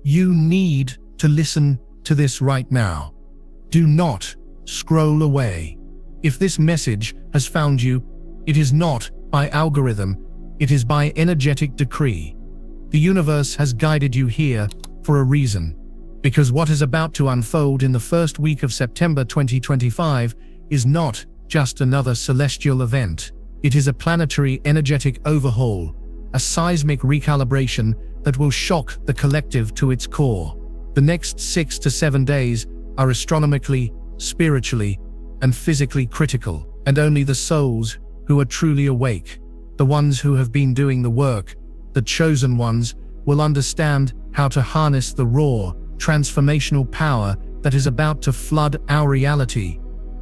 You need to listen to this right now. Do not scroll away. If this message has found you, it is not by algorithm, it is by energetic decree. The universe has guided you here for a reason, because what is about to unfold in the first week of September 2025 is not just another celestial event. It is a planetary energetic overhaul, a seismic recalibration that will shock the collective to its core. The next 6 to 7 days are astronomically, spiritually, and physically critical, and only the souls who are truly awake, the ones who have been doing the work, the chosen ones, will understand how to harness the raw, transformational power that is about to flood our reality.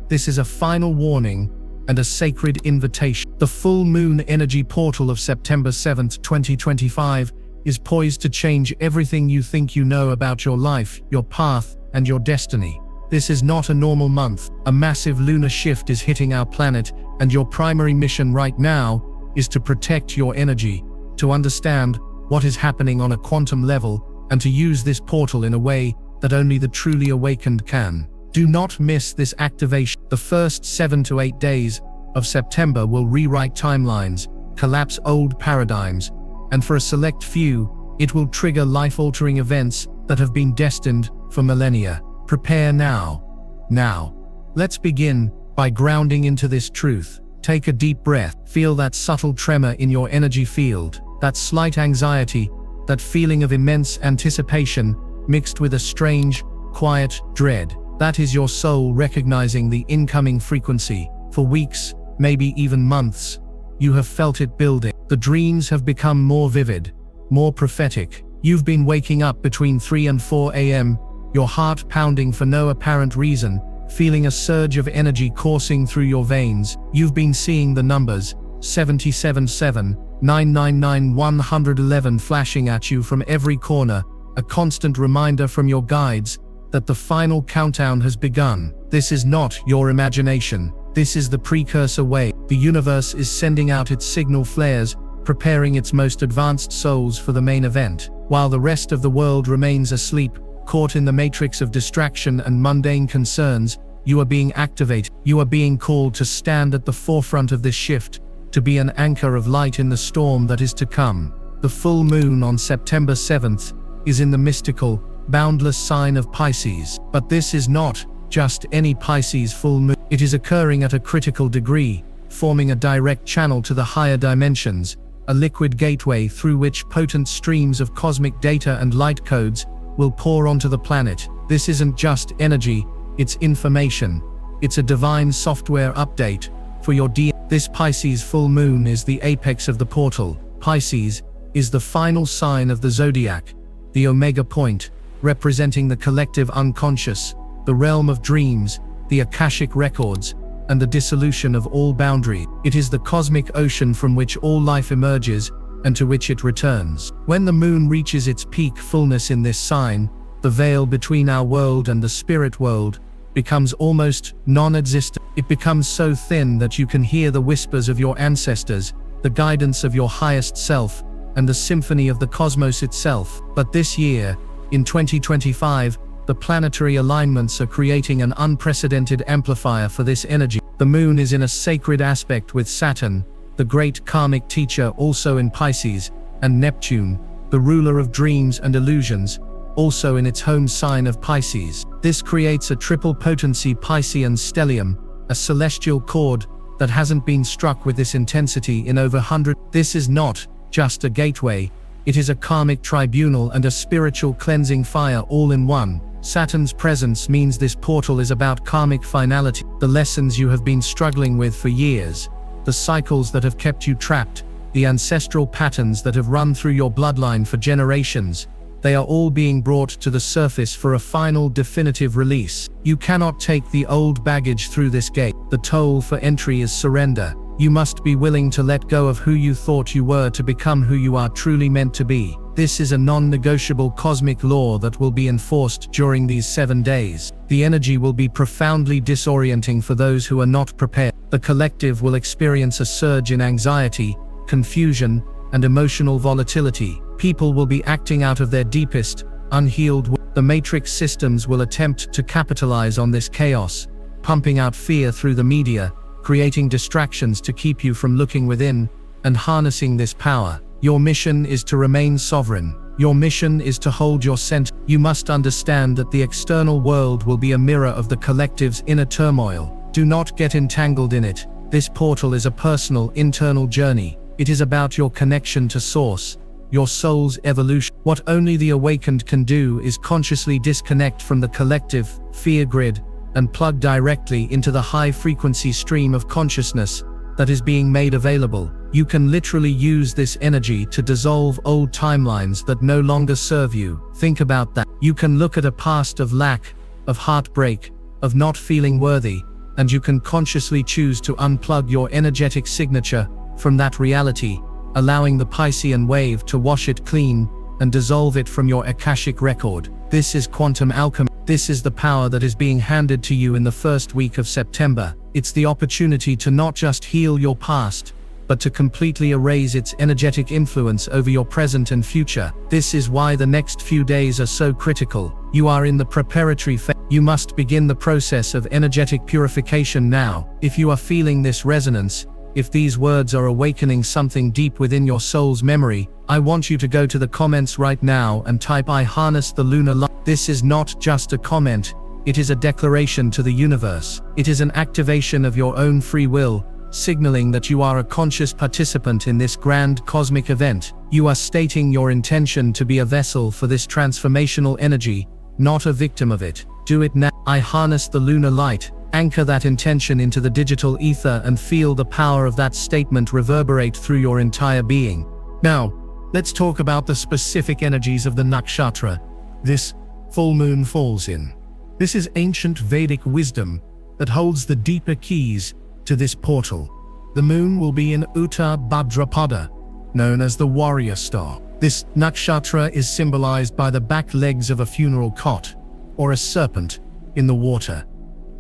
This is a final warning and a sacred invitation. The full moon energy portal of September 7th, 2025 is poised to change everything you think you know about your life, your path, and your destiny. This is not a normal month. A massive lunar shift is hitting our planet, and your primary mission right now is to protect your energy, to understand what is happening on a quantum level, and to use this portal in a way that only the truly awakened can. Do not miss this activation. The first 7 to 8 days of September will rewrite timelines, collapse old paradigms, and for a select few, it will trigger life-altering events that have been destined for millennia. Prepare now. Now, let's begin by grounding into this truth. Take a deep breath. Feel that subtle tremor in your energy field, that slight anxiety, that feeling of immense anticipation mixed with a strange, quiet dread. That is your soul recognizing the incoming frequency. For weeks, maybe even months, you have felt it building. The dreams have become more vivid, more prophetic. You've been waking up between 3 and 4 a.m., your heart pounding for no apparent reason, feeling a surge of energy coursing through your veins. You've been seeing the numbers 777, 999, 111 flashing at you from every corner, a constant reminder from your guides that the final countdown has begun. This is not your imagination. This is the precursor wave. The universe is sending out its signal flares, preparing its most advanced souls for the main event. While the rest of the world remains asleep, caught in the matrix of distraction and mundane concerns, you are being activated. You are being called to stand at the forefront of this shift, to be an anchor of light in the storm that is to come. The full moon on September 7th is in the mystical, boundless sign of Pisces. But this is not just any Pisces full moon. It is occurring at a critical degree, forming a direct channel to the higher dimensions, a liquid gateway through which potent streams of cosmic data and light codes will pour onto the planet. This isn't just energy, it's information. It's a divine software update for your DNA. This Pisces full moon is the apex of the portal. Pisces is the final sign of the zodiac, the omega point, representing the collective unconscious, the realm of dreams, the Akashic records, and the dissolution of all boundaries. It is the cosmic ocean from which all life emerges and to which it returns. When the moon reaches its peak fullness in this sign, the veil between our world and the spirit world becomes almost non-existent. It becomes so thin that you can hear the whispers of your ancestors, the guidance of your highest self, and the symphony of the cosmos itself. But this year, in 2025, the planetary alignments are creating an unprecedented amplifier for this energy. The moon is in a sacred aspect with Saturn, the great karmic teacher, also in Pisces, and Neptune, the ruler of dreams and illusions, also in its home sign of Pisces. This creates a triple potency Piscean stellium, a celestial chord that hasn't been struck with this intensity in over 100. This is not just a gateway, it is a karmic tribunal and a spiritual cleansing fire all in one. Saturn's presence means this portal is about karmic finality, the lessons you have been struggling with for years, the cycles that have kept you trapped, the ancestral patterns that have run through your bloodline for generations. They are all being brought to the surface for a final definitive release. You cannot take the old baggage through this gate. The toll for entry is surrender. You must be willing to let go of who you thought you were to become who you are truly meant to be. This is a non-negotiable cosmic law that will be enforced during these 7 days. The energy will be profoundly disorienting for those who are not prepared. The collective will experience a surge in anxiety, confusion, and emotional volatility. People will be acting out of their deepest, unhealed. The matrix systems will attempt to capitalize on this chaos, pumping out fear through the media, creating distractions to keep you from looking within and harnessing this power. Your mission is to remain sovereign. Your mission is to hold your center. You must understand that the external world will be a mirror of the collective's inner turmoil. Do not get entangled in it. This portal is a personal, internal journey. It is about your connection to Source, your soul's evolution. What only the awakened can do is consciously disconnect from the collective fear grid and plug directly into the high-frequency stream of consciousness that is being made available. You can literally use this energy to dissolve old timelines that no longer serve you. Think about that. You can look at a past of lack, of heartbreak, of not feeling worthy, and you can consciously choose to unplug your energetic signature from that reality, allowing the Piscean wave to wash it clean and dissolve it from your Akashic record. This is quantum alchemy. This is the power that is being handed to you in the first week of September. It's the opportunity to not just heal your past, but to completely erase its energetic influence over your present and future. This is why the next few days are so critical. You are in the preparatory phase. You must begin the process of energetic purification now. If you are feeling this resonance, if these words are awakening something deep within your soul's memory, I want you to go to the comments right now and type "I harness the lunar light." This is not just a comment, it is a declaration to the universe. It is an activation of your own free will, signaling that you are a conscious participant in this grand cosmic event. You are stating your intention to be a vessel for this transformational energy, not a victim of it. Do it now. I harness the lunar light. Anchor that intention into the digital ether and feel the power of that statement reverberate through your entire being. Now, let's talk about the specific energies of the nakshatra this full moon falls in. This is ancient Vedic wisdom that holds the deeper keys to this portal. The moon will be in Uttar Bhadrapada, known as the warrior star. This nakshatra is symbolized by the back legs of a funeral cot, or a serpent in the water.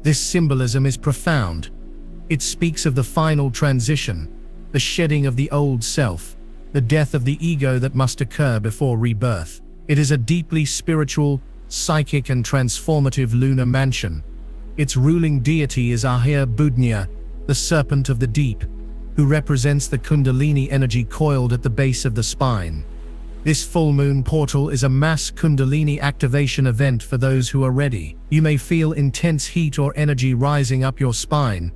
This symbolism is profound. It speaks of the final transition, the shedding of the old self, the death of the ego that must occur before rebirth. It is a deeply spiritual, psychic and transformative lunar mansion. Its ruling deity is Ahir Budnya, the serpent of the deep, who represents the Kundalini energy coiled at the base of the spine. This full moon portal is a mass Kundalini activation event for those who are ready. You may feel intense heat or energy rising up your spine.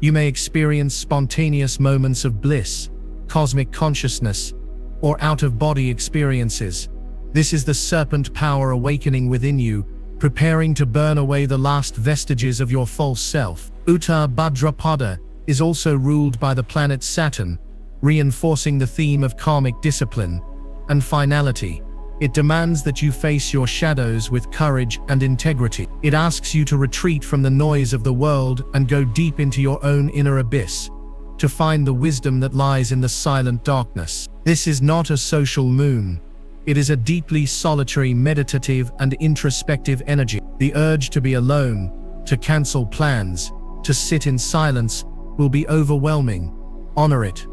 You may experience spontaneous moments of bliss, cosmic consciousness, or out-of-body experiences. This is the serpent power awakening within you, preparing to burn away the last vestiges of your false self. Uttar Bhadrapada is also ruled by the planet Saturn, reinforcing the theme of karmic discipline and finality. It demands that you face your shadows with courage and integrity. It asks you to retreat from the noise of the world and go deep into your own inner abyss, to find the wisdom that lies in the silent darkness. This is not a social moon. It is a deeply solitary, meditative, and introspective energy. The urge to be alone, to cancel plans, to sit in silence will be overwhelming. Honor it.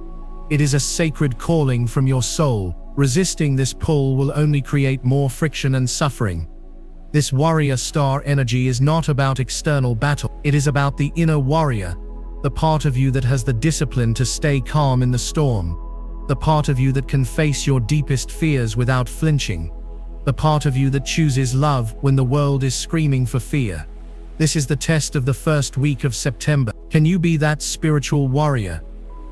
It is a sacred calling from your soul. Resisting this pull will only create more friction and suffering. This warrior star energy is not about external battle. It is about the inner warrior, the part of you that has the discipline to stay calm in the storm, the part of you that can face your deepest fears without flinching, the part of you that chooses love when the world is screaming for fear. This is the test of the first week of September. Can you be that spiritual warrior?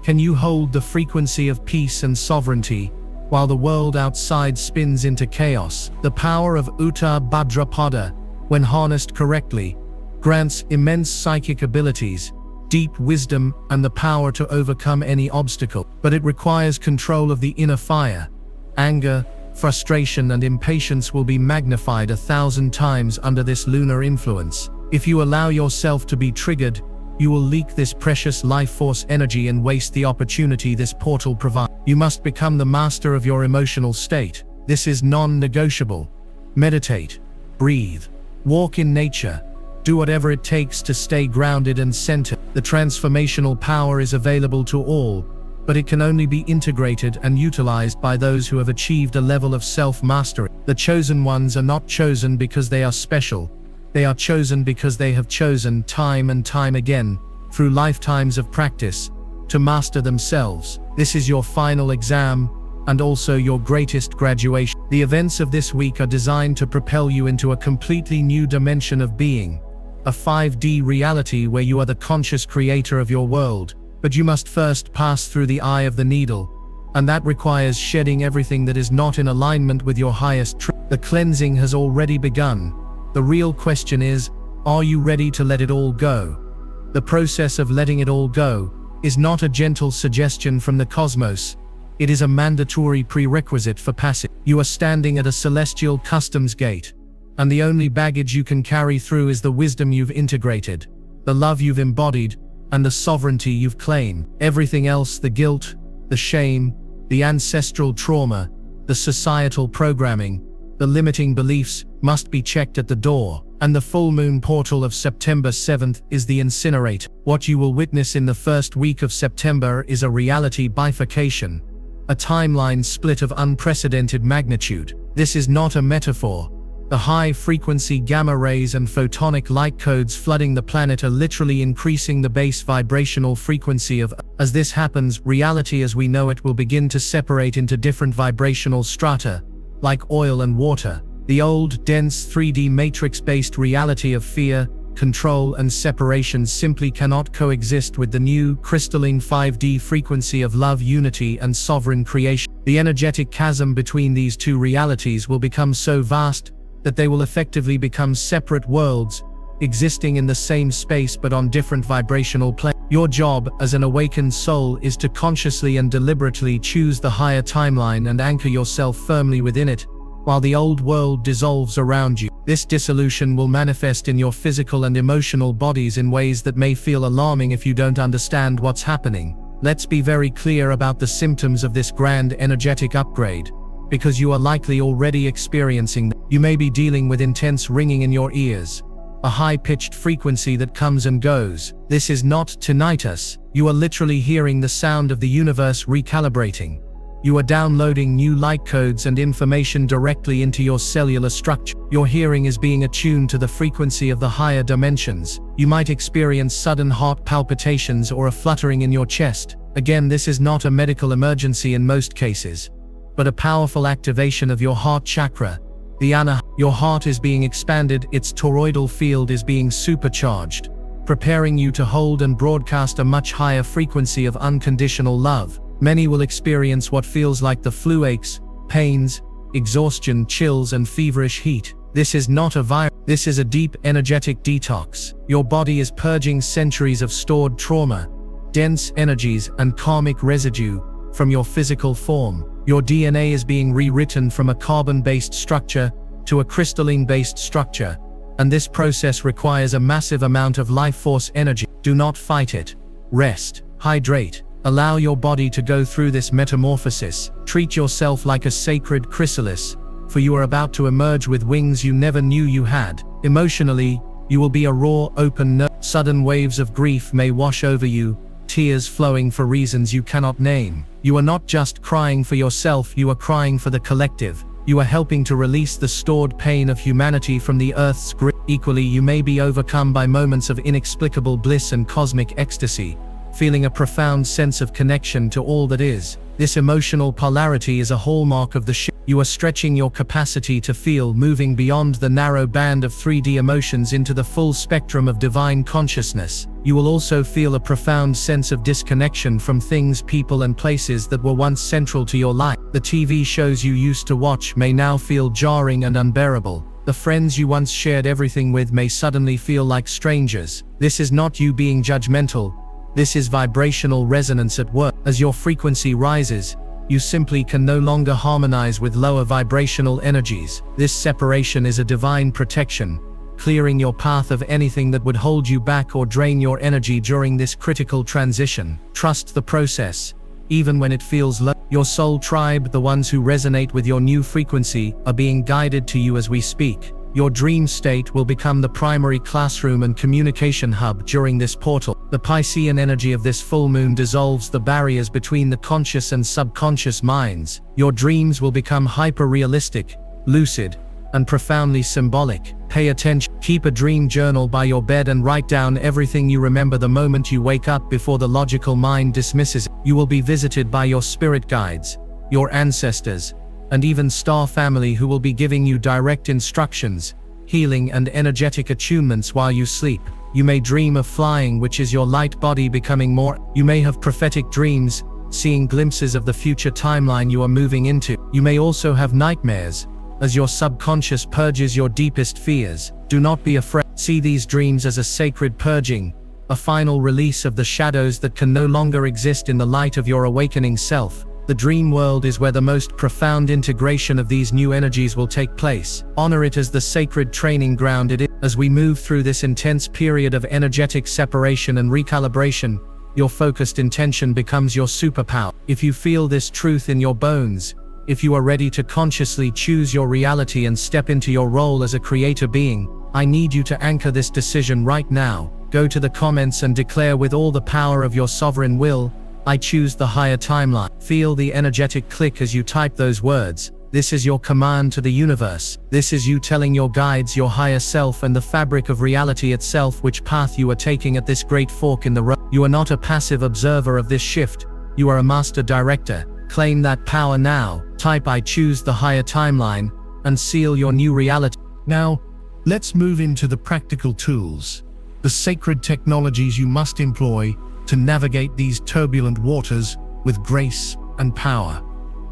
Can you hold the frequency of peace and sovereignty while the world outside spins into chaos? The power of Uttar Bhadrapada, when harnessed correctly, grants immense psychic abilities, deep wisdom, and the power to overcome any obstacle. But it requires control of the inner fire. Anger, frustration, and impatience will be magnified 1,000 times under this lunar influence. If you allow yourself to be triggered, you will leak this precious life force energy and waste the opportunity this portal provides. You must become the master of your emotional state. This is non-negotiable. Meditate, breathe, walk in nature. Do whatever it takes to stay grounded and centered. The transformational power is available to all, but it can only be integrated and utilized by those who have achieved a level of self-mastery. The chosen ones are not chosen because they are special. They are chosen because they have chosen time and time again, through lifetimes of practice, to master themselves. This is your final exam, and also your greatest graduation. The events of this week are designed to propel you into a completely new dimension of being, a 5D reality where you are the conscious creator of your world. But you must first pass through the eye of the needle, and that requires shedding everything that is not in alignment with your highest truth. The cleansing has already begun. The real question is, are you ready to let it all go? The process of letting it all go is not a gentle suggestion from the cosmos. It is a mandatory prerequisite for passage. You are standing at a celestial customs gate, and the only baggage you can carry through is the wisdom you've integrated, the love you've embodied, and the sovereignty you've claimed. Everything else, the guilt, the shame, the ancestral trauma, the societal programming, the limiting beliefs, must be checked at the door. And the full moon portal of September 7th is the incinerator. What you will witness in the first week of September is a reality bifurcation, a timeline split of unprecedented magnitude. This is not a metaphor. The high-frequency gamma rays and photonic light codes flooding the planet are literally increasing the base vibrational frequency of Earth. As this happens, reality as we know it will begin to separate into different vibrational strata, like oil and water. The old, dense 3D matrix-based reality of fear, control, and separation simply cannot coexist with the new, crystalline 5D frequency of love, unity, and sovereign creation. The energetic chasm between these two realities will become so vast that they will effectively become separate worlds, existing in the same space but on different vibrational planes. Your job as an awakened soul is to consciously and deliberately choose the higher timeline and anchor yourself firmly within it, while the old world dissolves around you. This dissolution will manifest in your physical and emotional bodies in ways that may feel alarming if you don't understand what's happening. Let's be very clear about the symptoms of this grand energetic upgrade, because you are likely already experiencing them. You may be dealing with intense ringing in your ears, a high-pitched frequency that comes and goes. This is not tinnitus. You are literally hearing the sound of the universe recalibrating. You are downloading new light codes and information directly into your cellular structure. Your hearing is being attuned to the frequency of the higher dimensions. You might experience sudden heart palpitations or a fluttering in your chest. Again, this is not a medical emergency in most cases, but a powerful activation of your heart chakra, the Anahata. Your heart is being expanded, its toroidal field is being supercharged, preparing you to hold and broadcast a much higher frequency of unconditional love. Many will experience what feels like the flu aches, pains, exhaustion, chills, and feverish heat. This is not a virus. This is a deep energetic detox. Your body is purging centuries of stored trauma, dense energies, and karmic residue from your physical form. Your DNA is being rewritten from a carbon-based structure to a crystalline-based structure, and this process requires a massive amount of life force energy. Do not fight it. Rest. Hydrate. Allow your body to go through this metamorphosis. Treat yourself like a sacred chrysalis, for you are about to emerge with wings you never knew you had. Emotionally, you will be a raw, open nerve. Sudden waves of grief may wash over you, tears flowing for reasons you cannot name. You are not just crying for yourself, you are crying for the collective. You are helping to release the stored pain of humanity from the Earth's grip. Equally, you may be overcome by moments of inexplicable bliss and cosmic ecstasy, feeling a profound sense of connection to all that is. This emotional polarity is a hallmark of the shift. You are stretching your capacity to feel, moving beyond the narrow band of 3D emotions into the full spectrum of divine consciousness. You will also feel a profound sense of disconnection from things, people, and places that were once central to your life. The TV shows you used to watch may now feel jarring and unbearable. The friends you once shared everything with may suddenly feel like strangers. This is not you being judgmental. This is vibrational resonance at work. As your frequency rises, you simply can no longer harmonize with lower vibrational energies. This separation is a divine protection, clearing your path of anything that would hold you back or drain your energy during this critical transition. Trust the process, even when it feels low. Your soul tribe, the ones who resonate with your new frequency, are being guided to you as we speak. Your dream state will become the primary classroom and communication hub during this portal. The Piscean energy of this full moon dissolves the barriers between the conscious and subconscious minds. Your dreams will become hyper-realistic, lucid, and profoundly symbolic. Pay attention. Keep a dream journal by your bed and write down everything you remember the moment you wake up before the logical mind dismisses it. You will be visited by your spirit guides, your ancestors, and even star family who will be giving you direct instructions, healing and energetic attunements while you sleep. You may dream of flying, which is your light body becoming more. You may have prophetic dreams, seeing glimpses of the future timeline you are moving into. You may also have nightmares, as your subconscious purges your deepest fears. Do not be afraid. See these dreams as a sacred purging, a final release of the shadows that can no longer exist in the light of your awakening self. The dream world is where the most profound integration of these new energies will take place. Honor it as the sacred training ground it is. As we move through this intense period of energetic separation and recalibration, your focused intention becomes your superpower. If you feel this truth in your bones, if you are ready to consciously choose your reality and step into your role as a creator being, I need you to anchor this decision right now. Go to the comments and declare with all the power of your sovereign will, I choose the higher timeline. Feel the energetic click as you type those words. This is your command to the universe. This is you telling your guides, your higher self, and the fabric of reality itself which path you are taking at this great fork in the road. You are not a passive observer of this shift. You are a master director. Claim that power now. Type I choose the higher timeline and seal your new reality. Now, let's move into the practical tools, the sacred technologies you must employ to navigate these turbulent waters with grace and power.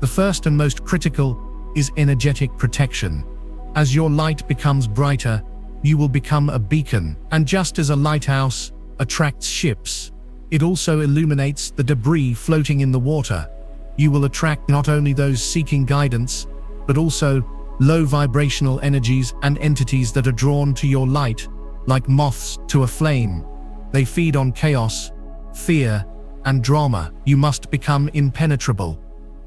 The first and most critical is energetic protection. As your light becomes brighter, you will become a beacon. And just as a lighthouse attracts ships, it also illuminates the debris floating in the water. You will attract not only those seeking guidance, but also low vibrational energies and entities that are drawn to your light, like moths to a flame. They feed on chaos, fear, and drama. You must become impenetrable.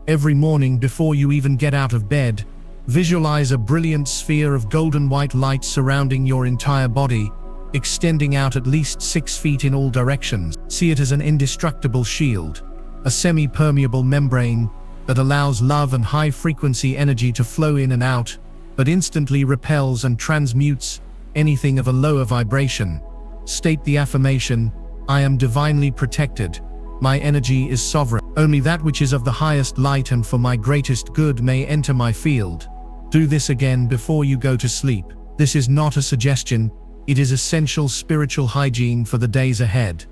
Every morning before you even get out of bed, visualize a brilliant sphere of golden white light surrounding your entire body, extending out at least 6 feet in all directions. See it as an indestructible shield, a semi-permeable membrane that allows love and high-frequency energy to flow in and out, but instantly repels and transmutes anything of a lower vibration. State the affirmation, I am divinely protected. My energy is sovereign. Only that which is of the highest light and for my greatest good may enter my field. Do this again before you go to sleep. This is not a suggestion, it is essential spiritual hygiene for the days ahead.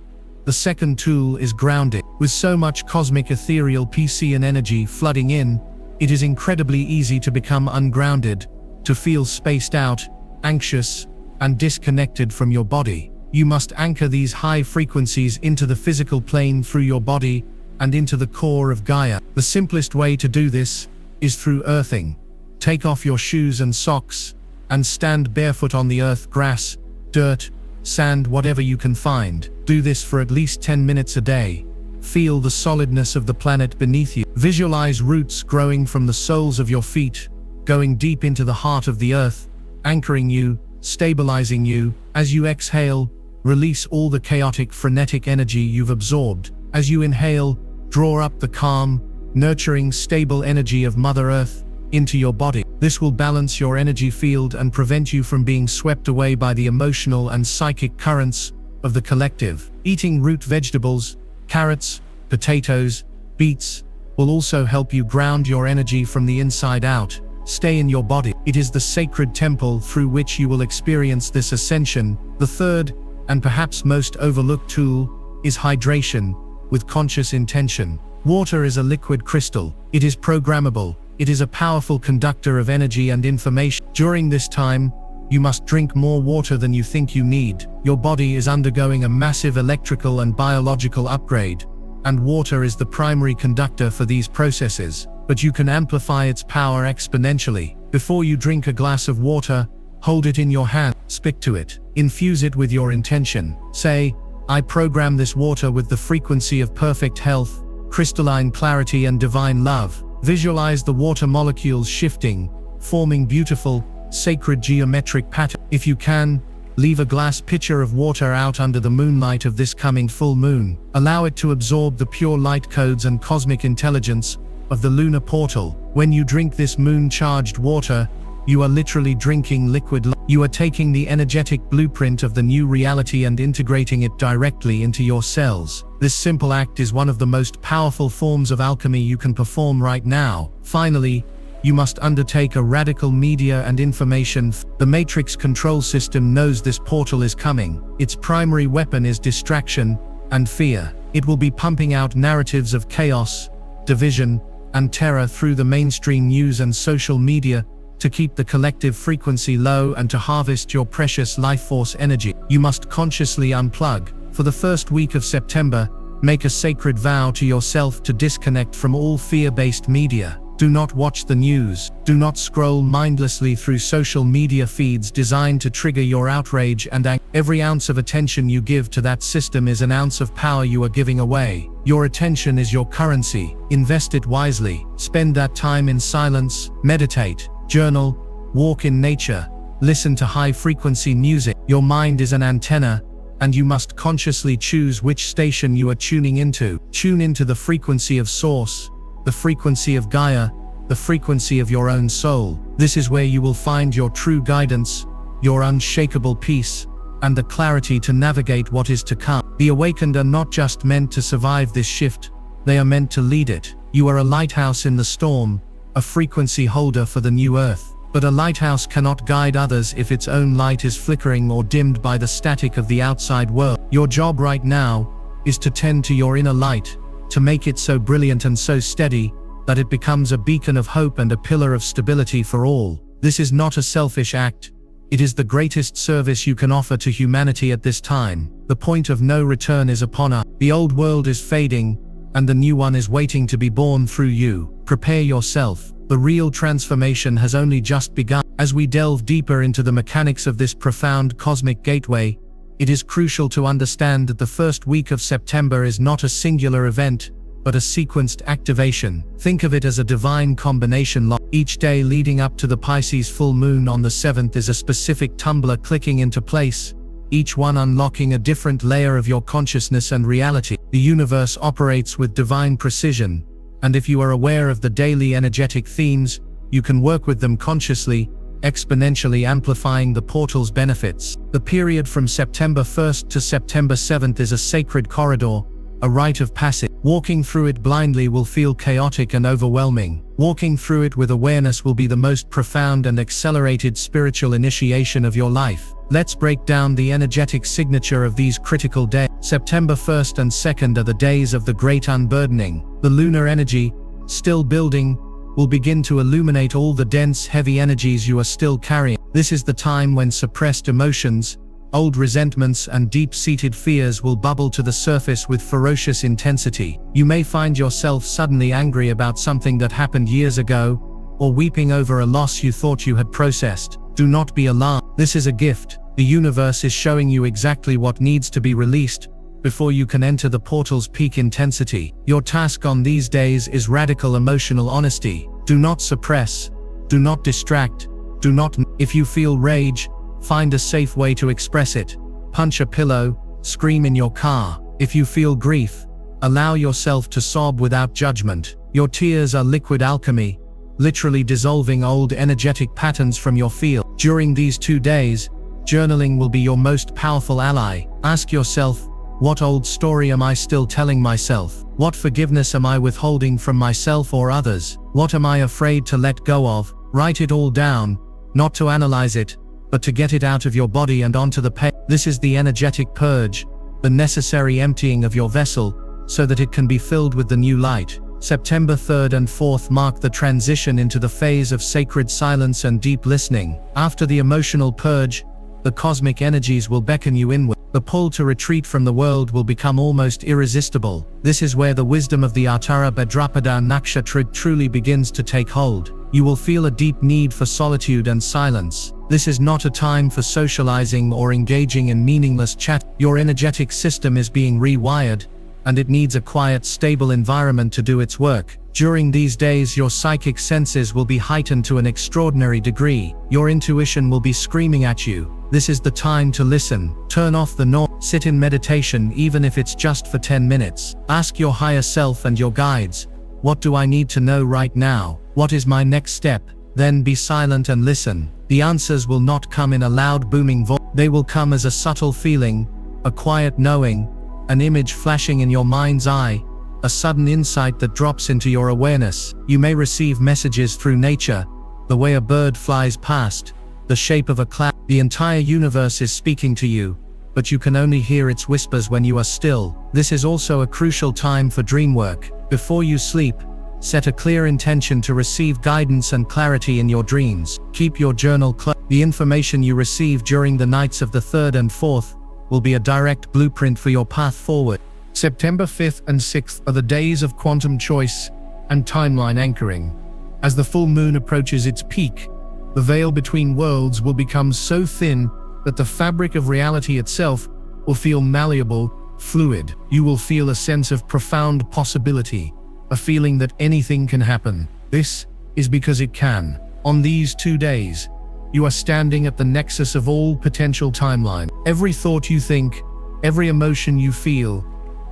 The second tool is grounding. With so much cosmic ethereal Piscean energy flooding in, it is incredibly easy to become ungrounded, to feel spaced out, anxious, and disconnected from your body. You must anchor these high frequencies into the physical plane through your body and into the core of Gaia. The simplest way to do this is through earthing. Take off your shoes and socks and stand barefoot on the earth, grass, dirt, sand, whatever you can find. Do this for at least 10 minutes a day. Feel the solidness of the planet beneath you. Visualize roots growing from the soles of your feet, going deep into the heart of the earth, anchoring you, stabilizing you. As you exhale, release all the chaotic, frenetic energy you've absorbed. As you inhale, draw up the calm, nurturing, stable energy of Mother Earth into your body. This will balance your energy field and prevent you from being swept away by the emotional and psychic currents of the collective. Eating root vegetables, carrots, potatoes, beets, will also help you ground your energy from the inside out. Stay in your body. It is the sacred temple through which you will experience this ascension. The third, and perhaps most overlooked tool, is hydration, with conscious intention. Water is a liquid crystal. It is programmable. It is a powerful conductor of energy and information. During this time, you must drink more water than you think you need. Your body is undergoing a massive electrical and biological upgrade, and water is the primary conductor for these processes. But you can amplify its power exponentially. Before you drink a glass of water, hold it in your hand, speak to it, infuse it with your intention. Say, I program this water with the frequency of perfect health, crystalline clarity, and divine love. Visualize the water molecules shifting, forming beautiful, sacred geometric patterns. If you can, leave a glass pitcher of water out under the moonlight of this coming full moon. Allow it to absorb the pure light codes and cosmic intelligence of the lunar portal. When you drink this moon-charged water, You are literally drinking liquid light. You are taking the energetic blueprint of the new reality and integrating it directly into your cells. This simple act is one of the most powerful forms of alchemy you can perform right now. Finally, you must undertake a radical media and information. The Matrix control system knows this portal is coming. Its primary weapon is distraction and fear. It will be pumping out narratives of chaos, division, and terror through the mainstream news and social media to keep the collective frequency low and to harvest your precious life force energy. You must consciously unplug. For the first week of September, make a sacred vow to yourself to disconnect from all fear-based media. Do not watch the news. Do not scroll mindlessly through social media feeds designed to trigger your outrage and anger. Every ounce of attention you give to that system is an ounce of power you are giving away. Your attention is your currency. Invest it wisely. Spend that time in silence, meditate, journal, walk in nature, listen to high-frequency music. Your mind is an antenna, and you must consciously choose which station you are tuning into. Tune into the frequency of Source, the frequency of Gaia, the frequency of your own soul. This is where you will find your true guidance, your unshakable peace, and the clarity to navigate what is to come. The awakened are not just meant to survive this shift, they are meant to lead it. You are a lighthouse in the storm, a frequency holder for the new earth. But a lighthouse cannot guide others if its own light is flickering or dimmed by the static of the outside world. Your job right now is to tend to your inner light, to make it so brilliant and so steady that it becomes a beacon of hope and a pillar of stability for all. This is not a selfish act. It is the greatest service you can offer to humanity at this time. The point of no return is upon us. The old world is fading, and the new one is waiting to be born through you. Prepare yourself. The real transformation has only just begun. As we delve deeper into the mechanics of this profound cosmic gateway, it is crucial to understand that the first week of September is not a singular event, but a sequenced activation. Think of it as a divine combination lock. Each day leading up to the Pisces full moon on the 7th is a specific tumbler clicking into place, each one unlocking a different layer of your consciousness and reality. The universe operates with divine precision, and if you are aware of the daily energetic themes, you can work with them consciously, exponentially amplifying the portal's benefits. The period from September 1st to September 7th is a sacred corridor, a rite of passage. Walking through it blindly will feel chaotic and overwhelming. Walking through it with awareness will be the most profound and accelerated spiritual initiation of your life. Let's break down the energetic signature of these critical days. September 1st and 2nd are the days of the great unburdening. The lunar energy, still building, will begin to illuminate all the dense, heavy energies you are still carrying. This is the time when suppressed emotions, old resentments and deep-seated fears will bubble to the surface with ferocious intensity. You may find yourself suddenly angry about something that happened years ago, or weeping over a loss you thought you had processed. Do not be alarmed. This is a gift. The universe is showing you exactly what needs to be released before you can enter the portal's peak intensity. Your task on these days is radical emotional honesty. Do not suppress. Do not distract. Do not. If you feel rage, find a safe way to express it. Punch a pillow, scream in your car. If you feel grief, allow yourself to sob without judgment. Your tears are liquid alchemy, literally dissolving old energetic patterns from your field. During these 2 days, journaling will be your most powerful ally. Ask yourself, what old story am I still telling myself? What forgiveness am I withholding from myself or others? What am I afraid to let go of? Write it all down, not to analyze it, but to get it out of your body and onto the page. This is the energetic purge, the necessary emptying of your vessel, so that it can be filled with the new light. September 3rd and 4th mark the transition into the phase of sacred silence and deep listening. After the emotional purge, the cosmic energies will beckon you inward. The pull to retreat from the world will become almost irresistible. This is where the wisdom of the Uttara Bhadrapada Nakshatra truly begins to take hold. You will feel a deep need for solitude and silence. This is not a time for socializing or engaging in meaningless chat. Your energetic system is being rewired, and it needs a quiet, stable environment to do its work. During these days, your psychic senses will be heightened to an extraordinary degree. Your intuition will be screaming at you. This is the time to listen. Turn off the noise. Sit in meditation, even if it's just for 10 minutes. Ask your higher self and your guides, what do I need to know right now? What is my next step? Then be silent and listen. The answers will not come in a loud booming voice. They will come as a subtle feeling, a quiet knowing, an image flashing in your mind's eye, a sudden insight that drops into your awareness. You may receive messages through nature, the way a bird flies past, the shape of a cloud. The entire universe is speaking to you, but you can only hear its whispers when you are still. This is also a crucial time for dream work. Before you sleep, set a clear intention to receive guidance and clarity in your dreams. Keep your journal closed. The information you receive during the nights of the 3rd and 4th will be a direct blueprint for your path forward. September 5th and 6th are the days of quantum choice and timeline anchoring. As the full moon approaches its peak, the veil between worlds will become so thin that the fabric of reality itself will feel malleable, fluid. You will feel a sense of profound possibility, a feeling that anything can happen. This is because it can. On these 2 days, you are standing at the nexus of all potential timeline. Every thought you think, every emotion you feel,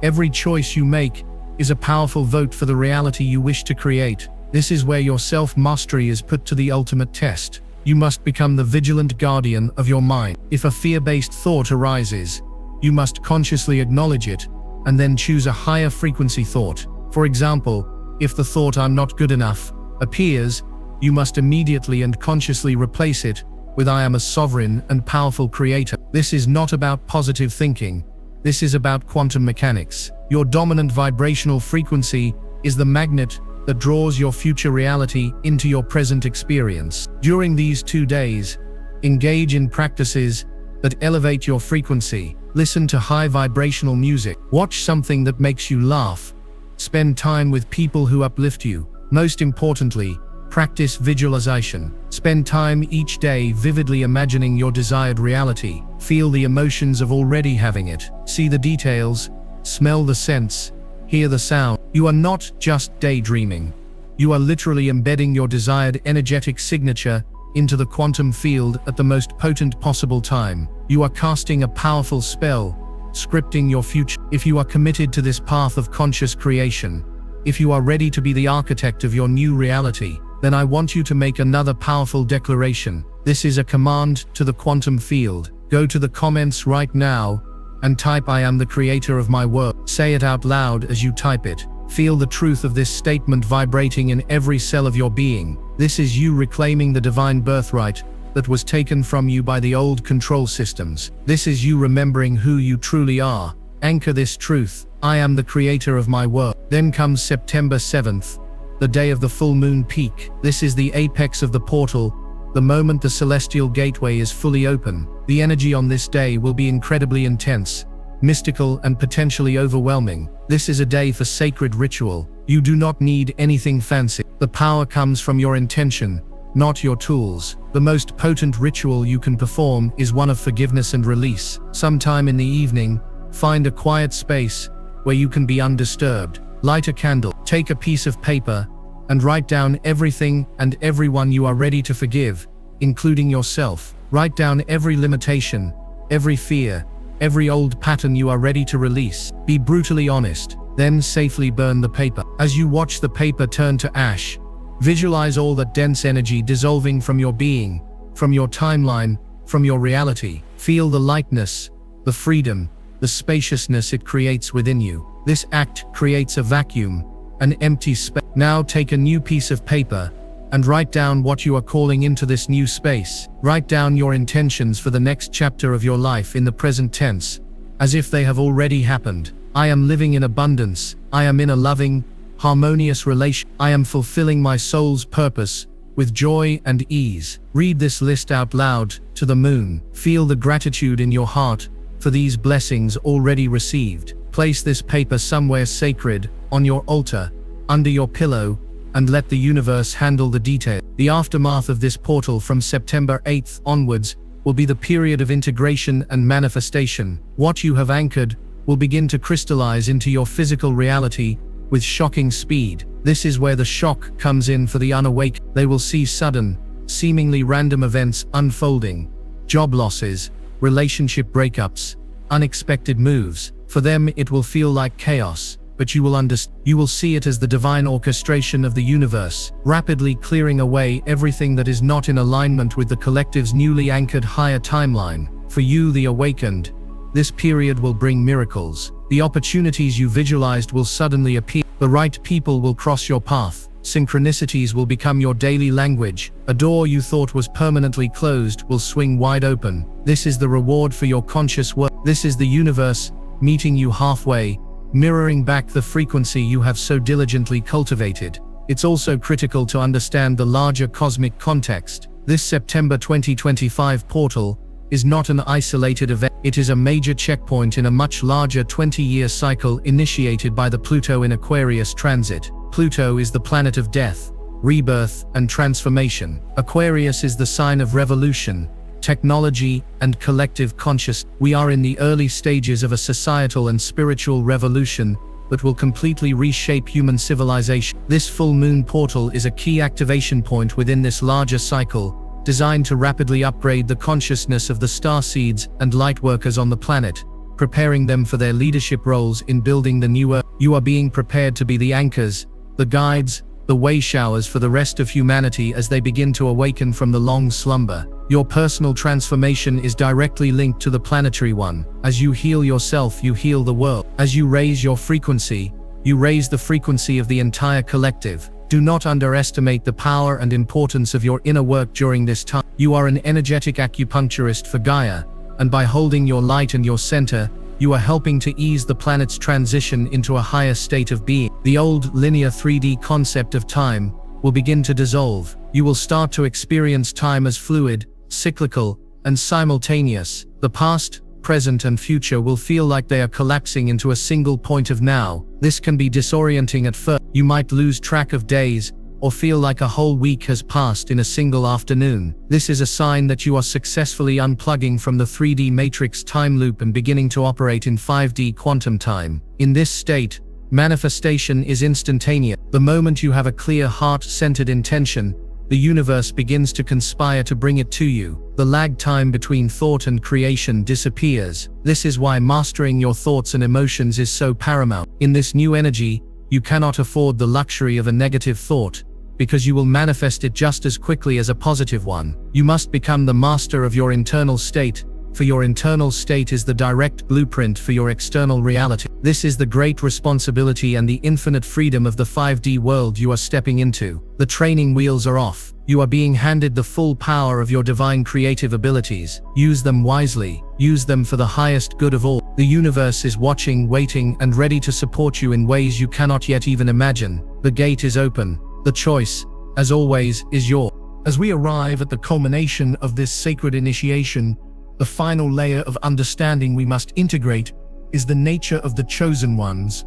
every choice you make is a powerful vote for the reality you wish to create. This is where your self-mastery is put to the ultimate test. You must become the vigilant guardian of your mind. If a fear-based thought arises, you must consciously acknowledge it and then choose a higher frequency thought. For example, if the thought "I'm not good enough" appears, you must immediately and consciously replace it with "I am a sovereign and powerful creator." This is not about positive thinking. This is about quantum mechanics. Your dominant vibrational frequency is the magnet that draws your future reality into your present experience. During these 2 days, engage in practices that elevate your frequency. Listen to high vibrational music. Watch something that makes you laugh. Spend time with people who uplift you. Most importantly, practice visualization. Spend time each day vividly imagining your desired reality. Feel the emotions of already having it. See the details, smell the scents, hear the sound. You are not just daydreaming. You are literally embedding your desired energetic signature into the quantum field at the most potent possible time. You are casting a powerful spell, scripting your future. If you are committed to this path of conscious creation, if you are ready to be the architect of your new reality, then I want you to make another powerful declaration. This is a command to the quantum field. Go to the comments right now and type "I am the creator of my world." Say it out loud as you type it. Feel the truth of this statement vibrating in every cell of your being. This is you reclaiming the divine birthright that was taken from you by the old control systems. This is you remembering who you truly are. Anchor this truth: I am the creator of my world. Then comes September 7th, the day of the full moon peak. This is the apex of the portal, the moment the celestial gateway is fully open. The energy on this day will be incredibly intense, mystical, and potentially overwhelming. This is a day for sacred ritual. You do not need anything fancy. The power comes from your intention, not your tools. The most potent ritual you can perform is one of forgiveness and release. Sometime in the evening, find a quiet space where you can be undisturbed. Light a candle, take a piece of paper, and write down everything and everyone you are ready to forgive, including yourself. Write down every limitation, every fear, every old pattern you are ready to release. Be brutally honest, then safely burn the paper. As you watch the paper turn to ash, visualize all that dense energy dissolving from your being, from your timeline, from your reality. Feel the lightness, the freedom, the spaciousness it creates within you. This act creates a vacuum, an empty space. Now take a new piece of paper and write down what you are calling into this new space. Write down your intentions for the next chapter of your life in the present tense, as if they have already happened. I am living in abundance. I am in a loving, harmonious relation. I am fulfilling my soul's purpose with joy and ease. Read this list out loud to the moon. Feel the gratitude in your heart for these blessings already received. Place this paper somewhere sacred, on your altar, under your pillow, and let the universe handle the detail. The aftermath of this portal from September 8th onwards will be the period of integration and manifestation. What you have anchored will begin to crystallize into your physical reality with shocking speed. This is where the shock comes in for the unawake. They will see sudden, seemingly random events unfolding. Job losses, relationship breakups, unexpected moves. For them, it will feel like chaos. but you will see it as the divine orchestration of the universe, rapidly clearing away everything that is not in alignment with the collective's newly anchored higher timeline. For you, the awakened, this period will bring miracles. The opportunities you visualized will suddenly appear. The right people will cross your path. Synchronicities will become your daily language. A door you thought was permanently closed will swing wide open. This is the reward for your conscious work. This is the universe meeting you halfway, mirroring back the frequency you have so diligently cultivated. It's also critical to understand the larger cosmic context. This September 2025 portal is not an isolated event. It is a major checkpoint in a much larger 20-year cycle initiated by the Pluto in Aquarius transit. Pluto is the planet of death, rebirth, and transformation. Aquarius is the sign of revolution, technology, and collective consciousness. We are in the early stages of a societal and spiritual revolution that will completely reshape human civilization. This full moon portal is a key activation point within this larger cycle, designed to rapidly upgrade the consciousness of the starseeds and lightworkers on the planet, preparing them for their leadership roles in building the new Earth. You are being prepared to be the anchors, the guides, the way showers for the rest of humanity as they begin to awaken from the long slumber. Your personal transformation is directly linked to the planetary one. As you heal yourself, you heal the world. As you raise your frequency, you raise the frequency of the entire collective. Do not underestimate the power and importance of your inner work during this time. You are an energetic acupuncturist for Gaia, and by holding your light and your center, you are helping to ease the planet's transition into a higher state of being. The old linear 3D concept of time will begin to dissolve. You will start to experience time as fluid, cyclical, and simultaneous. The past, present, and future will feel like they are collapsing into a single point of now. This can be disorienting at first. You might lose track of days, or feel like a whole week has passed in a single afternoon. This is a sign that you are successfully unplugging from the 3D matrix time loop and beginning to operate in 5D quantum time. In this state, manifestation is instantaneous. The moment you have a clear heart-centered intention, the universe begins to conspire to bring it to you. The lag time between thought and creation disappears. This is why mastering your thoughts and emotions is so paramount. In this new energy, you cannot afford the luxury of a negative thought, because you will manifest it just as quickly as a positive one. You must become the master of your internal state, for your internal state is the direct blueprint for your external reality. This is the great responsibility and the infinite freedom of the 5D world you are stepping into. The training wheels are off. You are being handed the full power of your divine creative abilities. Use them wisely. Use them for the highest good of all. The universe is watching, waiting, and ready to support you in ways you cannot yet even imagine. The gate is open. The choice, as always, is yours. As we arrive at the culmination of this sacred initiation, the final layer of understanding we must integrate is the nature of the chosen ones.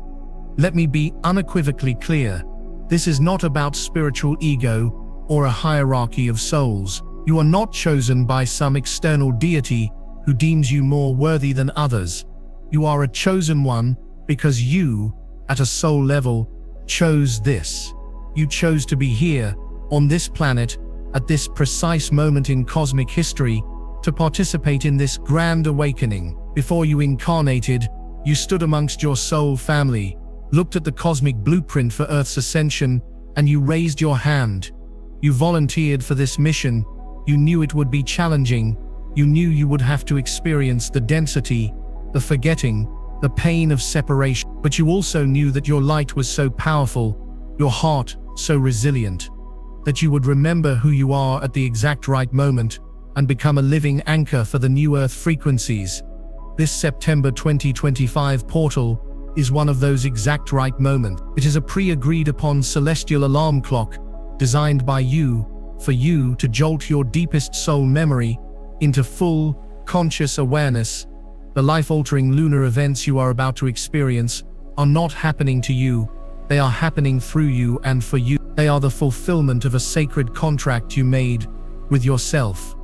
Let me be unequivocally clear. This is not about spiritual ego or a hierarchy of souls. You are not chosen by some external deity who deems you more worthy than others. You are a chosen one because you, at a soul level, chose this. You chose to be here, on this planet, at this precise moment in cosmic history, to participate in this grand awakening. Before you incarnated, you stood amongst your soul family, looked at the cosmic blueprint for Earth's ascension, and you raised your hand. You volunteered for this mission. You knew it would be challenging. You knew you would have to experience the density, the forgetting, the pain of separation. But you also knew that your light was so powerful, your heart so resilient, that you would remember who you are at the exact right moment and become a living anchor for the new Earth frequencies. This September 2025 portal is one of those exact right moments. It is a pre-agreed upon celestial alarm clock designed by you, for you to jolt your deepest soul memory into full, conscious awareness. The life-altering lunar events you are about to experience are not happening to you, they are happening through you and for you. They are the fulfillment of a sacred contract you made with yourself.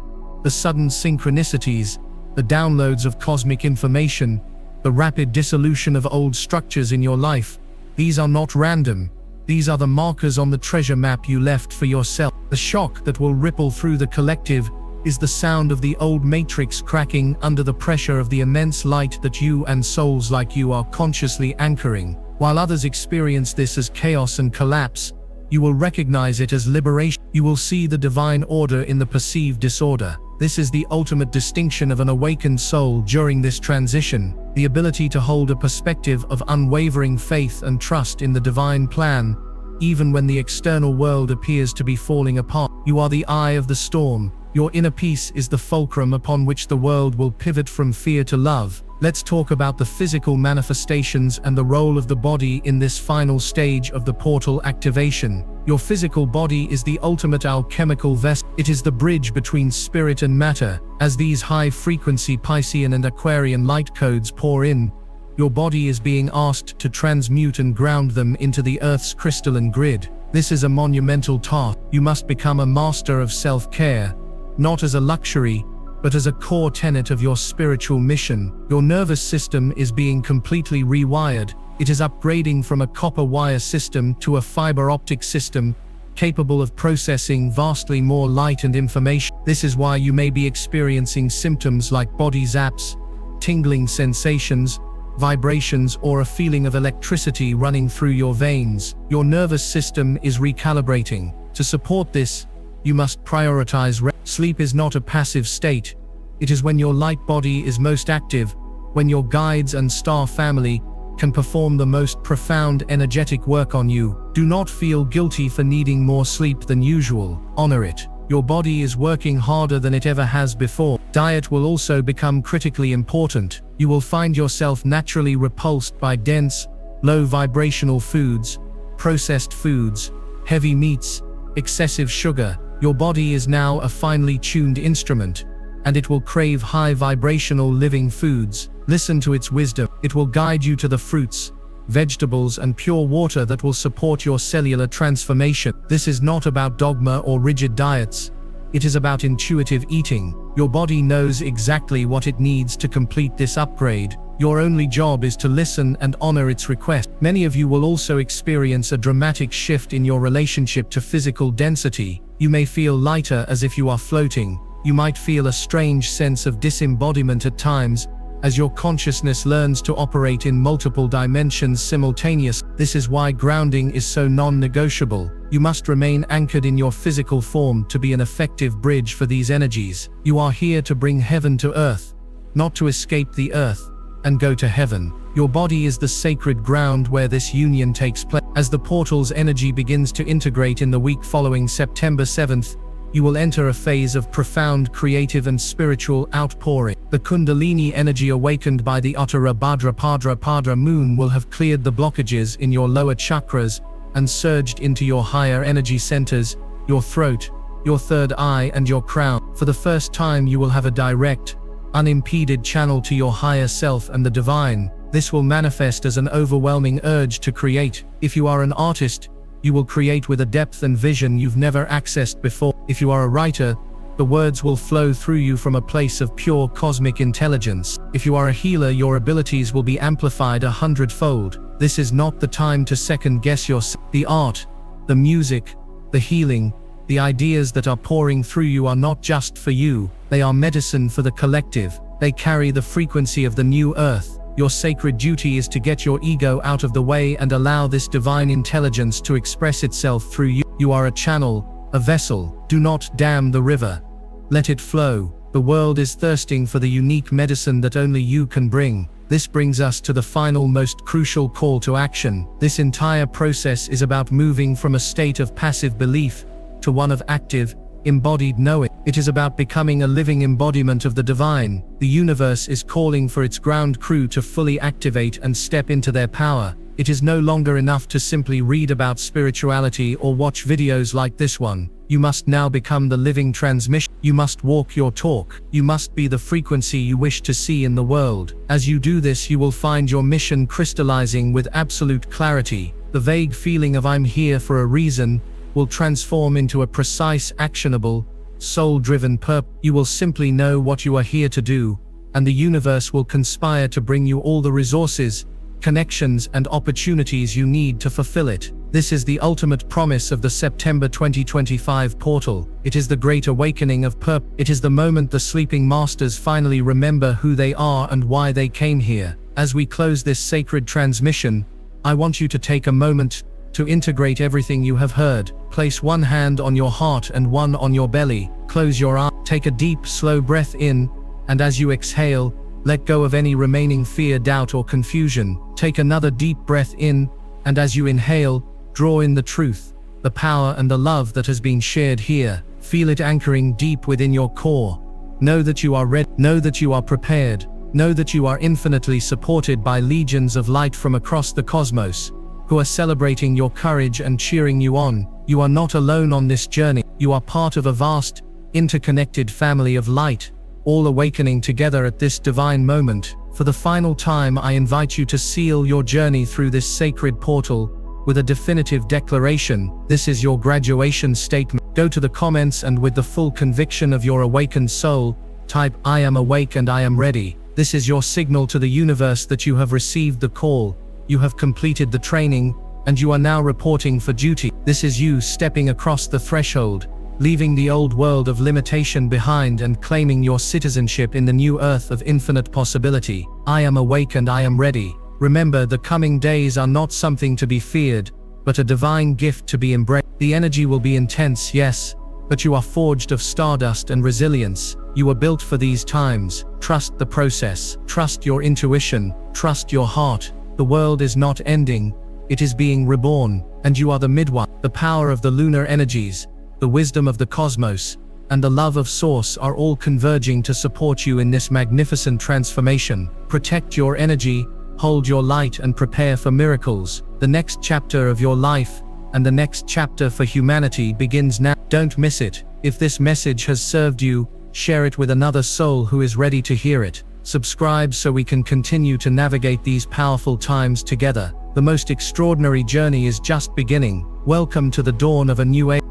The sudden synchronicities, the downloads of cosmic information, the rapid dissolution of old structures in your life, these are not random. These are the markers on the treasure map you left for yourself. The shock that will ripple through the collective is the sound of the old matrix cracking under the pressure of the immense light that you and souls like you are consciously anchoring. While others experience this as chaos and collapse, you will recognize it as liberation. You will see the divine order in the perceived disorder. This is the ultimate distinction of an awakened soul during this transition, the ability to hold a perspective of unwavering faith and trust in the divine plan, even when the external world appears to be falling apart. You are the eye of the storm. Your inner peace is the fulcrum upon which the world will pivot from fear to love. Let's talk about the physical manifestations and the role of the body in this final stage of the portal activation. Your physical body is the ultimate alchemical vessel. It is the bridge between spirit and matter. As these high-frequency Piscean and Aquarian light codes pour in, your body is being asked to transmute and ground them into the Earth's crystalline grid. This is a monumental task. You must become a master of self-care, not as a luxury, but as a core tenet of your spiritual mission. Your nervous system is being completely rewired. It is upgrading from a copper wire system to a fiber optic system, capable of processing vastly more light and information. This is why you may be experiencing symptoms like body zaps, tingling sensations, vibrations, or a feeling of electricity running through your veins. Your nervous system is recalibrating. To support this, you must prioritize rest. Sleep is not a passive state. It is when your light body is most active, when your guides and star family can perform the most profound energetic work on you. Do not feel guilty for needing more sleep than usual. Honor it. Your body is working harder than it ever has before. Diet will also become critically important. You will find yourself naturally repulsed by dense, low vibrational foods, processed foods, heavy meats, excessive sugar. Your body is now a finely tuned instrument, and it will crave high vibrational living foods. Listen to its wisdom. It will guide you to the fruits, vegetables, and pure water that will support your cellular transformation. This is not about dogma or rigid diets. It is about intuitive eating. Your body knows exactly what it needs to complete this upgrade. Your only job is to listen and honor its request. Many of you will also experience a dramatic shift in your relationship to physical density. You may feel lighter, as if you are floating. You might feel a strange sense of disembodiment at times, as your consciousness learns to operate in multiple dimensions simultaneously. This is why grounding is so non-negotiable. You must remain anchored in your physical form to be an effective bridge for these energies. You are here to bring heaven to earth, not to escape the earth and go to heaven. Your body is the sacred ground where this union takes place. As the portal's energy begins to integrate in the week following September 7th, you will enter a phase of profound creative and spiritual outpouring. The Kundalini energy awakened by the Uttara Bhadrapada moon will have cleared the blockages in your lower chakras and surged into your higher energy centers, your throat, your third eye, and your crown. For the first time, you will have a direct, unimpeded channel to your higher self and the divine. This will manifest as an overwhelming urge to create. If you are an artist, you will create with a depth and vision you've never accessed before. If you are a writer, the words will flow through you from a place of pure cosmic intelligence. If you are a healer, your abilities will be amplified 100-fold. This is not the time to second-guess yourself. The art, the music, the healing, the ideas that are pouring through you are not just for you. They are medicine for the collective. They carry the frequency of the new earth. Your sacred duty is to get your ego out of the way and allow this divine intelligence to express itself through you. You are a channel, a vessel. Do not dam the river. Let it flow. The world is thirsting for the unique medicine that only you can bring. This brings us to the final, most crucial call to action. This entire process is about moving from a state of passive belief to one of active, embodied knowing. It is about becoming a living embodiment of the divine. The universe is calling for its ground crew to fully activate and step into their power. It is no longer enough to simply read about spirituality or watch videos like this one. You must now become the living transmission. You must walk your talk. You must be the frequency you wish to see in the world. As you do this, you will find your mission crystallizing with absolute clarity. The vague feeling of "I'm here for a reason" will transform into a precise, actionable, soul-driven purpose. You will simply know what you are here to do, and the universe will conspire to bring you all the resources, connections, and opportunities you need to fulfill it. This is the ultimate promise of the September 2025 portal. It is the great awakening of purpose. It is the moment the sleeping masters finally remember who they are and why they came here. As we close this sacred transmission, I want you to take a moment to integrate everything you have heard. Place one hand on your heart and one on your belly. Close your eyes. Take a deep, slow breath in, and as you exhale, let go of any remaining fear, doubt, or confusion. Take another deep breath in, and as you inhale, draw in the truth, the power and the love that has been shared here. Feel it anchoring deep within your core. Know that you are ready. Know that you are prepared. Know that you are infinitely supported by legions of light from across the cosmos, who are celebrating your courage and cheering you on. You are not alone on this journey. You are part of a vast, interconnected family of light, all awakening together at this divine moment. For the final time, I invite you to seal your journey through this sacred portal with a definitive declaration. This is your graduation statement. Go to the comments and with the full conviction of your awakened soul, type, "I am awake and I am ready." This is your signal to the universe that you have received the call, you have completed the training, and you are now reporting for duty. This is you stepping across the threshold, leaving the old world of limitation behind and claiming your citizenship in the new earth of infinite possibility. I am awake and I am ready. Remember, the coming days are not something to be feared, but a divine gift to be embraced. The energy will be intense, yes, but you are forged of stardust and resilience. You were built for these times. Trust the process. Trust your intuition. Trust your heart. The world is not ending. It is being reborn, and you are the midwife. The power of the lunar energies, the wisdom of the cosmos, and the love of Source are all converging to support you in this magnificent transformation. Protect your energy, hold your light, and prepare for miracles. The next chapter of your life, and the next chapter for humanity, begins now. Don't miss it. If this message has served you, share it with another soul who is ready to hear it. Subscribe so we can continue to navigate these powerful times together. The most extraordinary journey is just beginning. Welcome to the dawn of a new age.